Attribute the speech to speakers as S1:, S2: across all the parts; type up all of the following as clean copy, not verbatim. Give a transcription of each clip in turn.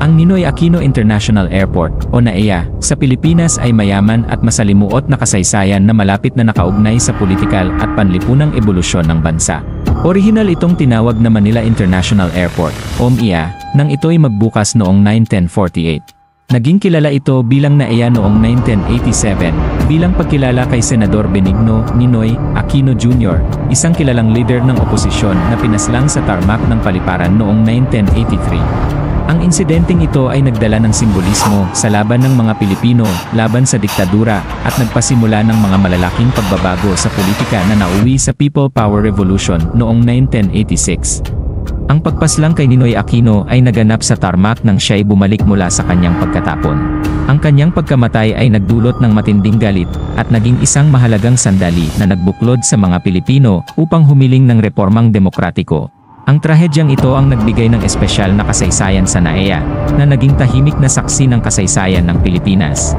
S1: Ang Ninoy Aquino International Airport, o NAIA, sa Pilipinas ay mayaman at masalimuot na kasaysayan na malapit na nakaugnay sa politikal at panlipunang ebolusyon ng bansa. Orihinal itong tinawag na Manila International Airport, o MIA, nang ito'y magbukas noong 1948. Naging kilala ito bilang NAIA noong 1987, bilang pagkilala kay Senador Benigno Ninoy Aquino Jr., isang kilalang leader ng oposisyon na pinaslang sa tarmac ng paliparan noong 1983. Ang insidenteng ito ay nagdala ng simbolismo sa laban ng mga Pilipino laban sa diktadura at nagpasimula ng mga malalaking pagbabago sa politika na nauwi sa People Power Revolution noong 1986. Ang pagpaslang kay Ninoy Aquino ay naganap sa tarmac nang siya'y bumalik mula sa kanyang pagkatapon. Ang kanyang pagkamatay ay nagdulot ng matinding galit at naging isang mahalagang sandali na nagbuklod sa mga Pilipino upang humiling ng reformang demokratiko. Ang trahedyang ito ang nagbigay ng espesyal na kasaysayan sa NAIA, na naging tahimik na saksi ng kasaysayan ng Pilipinas.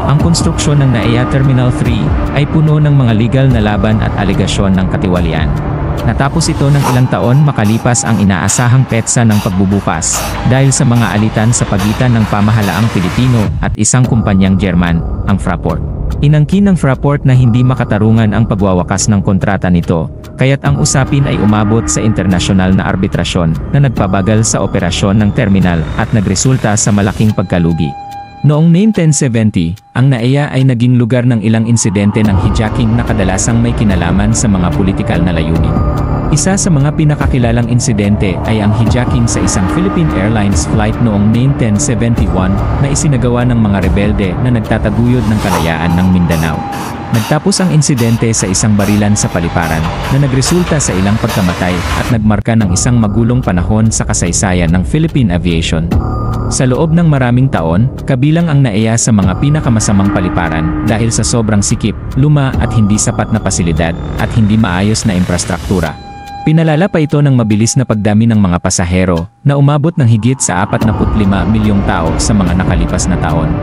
S1: Ang konstruksyon ng NAIA Terminal 3 ay puno ng mga legal na laban at alegasyon ng katiwalian. Natapos ito ng ilang taon makalipas ang inaasahang petsa ng pagbubukas, dahil sa mga alitan sa pagitan ng pamahalaang Pilipino at isang kumpanyang German, ang Fraport. Inangkin ng Fraport na hindi makatarungan ang pagwawakas ng kontrata nito, kaya't ang usapin ay umabot sa internasyonal na arbitrasyon na nagpabagal sa operasyon ng terminal at nagresulta sa malaking pagkalugi. Noong 1970, ang NAIA ay naging lugar ng ilang insidente ng hijacking na kadalasang may kinalaman sa mga politikal na layunin. Isa sa mga pinakakilalang insidente ay ang hijacking sa isang Philippine Airlines flight noong 1971 na isinagawa ng mga rebelde na nagtataguyod ng kalayaan ng Mindanao. Nagtapos ang insidente sa isang barilan sa paliparan na nagresulta sa ilang pagkamatay at nagmarka ng isang magulong panahon sa kasaysayan ng Philippine Aviation. Sa loob ng maraming taon, kabilang ang NAIA sa mga pinakamasamang paliparan dahil sa sobrang sikip, luma at hindi sapat na pasilidad at hindi maayos na infrastruktura. Pinalala pa ito ng mabilis na pagdami ng mga pasahero na umabot ng higit sa 45 milyong tao sa mga nakalipas na taon.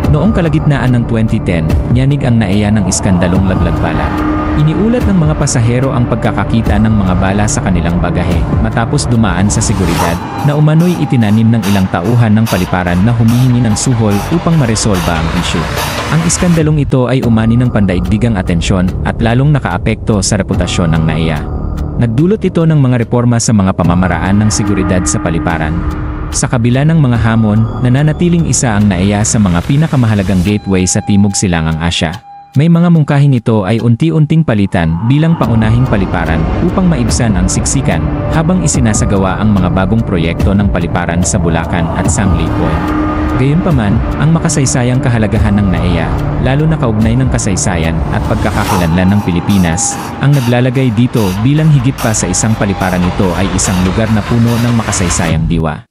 S1: Noong kalagitnaan ng 2010, nyanig ang NAIA ng iskandalong laglag bala. Iniulat ng mga pasahero ang pagkakakita ng mga bala sa kanilang bagahe matapos dumaan sa seguridad na umano'y itinanim ng ilang tauhan ng paliparan na humihingi ng suhol upang maresolba ang issue. Ang iskandalong ito ay umani ng pandaigdigang atensyon at lalong nakaapekto sa reputasyon ng NAIA. Nagdulot ito ng mga reforma sa mga pamamaraan ng seguridad sa paliparan. Sa kabila ng mga hamon, nananatiling isa ang NAIA sa mga pinakamahalagang gateway sa Timog Silangang Asya. May mga mungkahin ito ay unti-unting palitan bilang pangunahing paliparan upang maibsan ang siksikan, habang isinasagawa ang mga bagong proyekto ng paliparan sa Bulacan at Sangley Point. Gayunpaman, ang makasaysayang kahalagahan ng NAIA, lalo na kaugnay ng kasaysayan at pagkakakilanlan ng Pilipinas, ang naglalagay dito bilang higit pa sa isang paliparan. Ito ay isang lugar na puno ng makasaysayang diwa.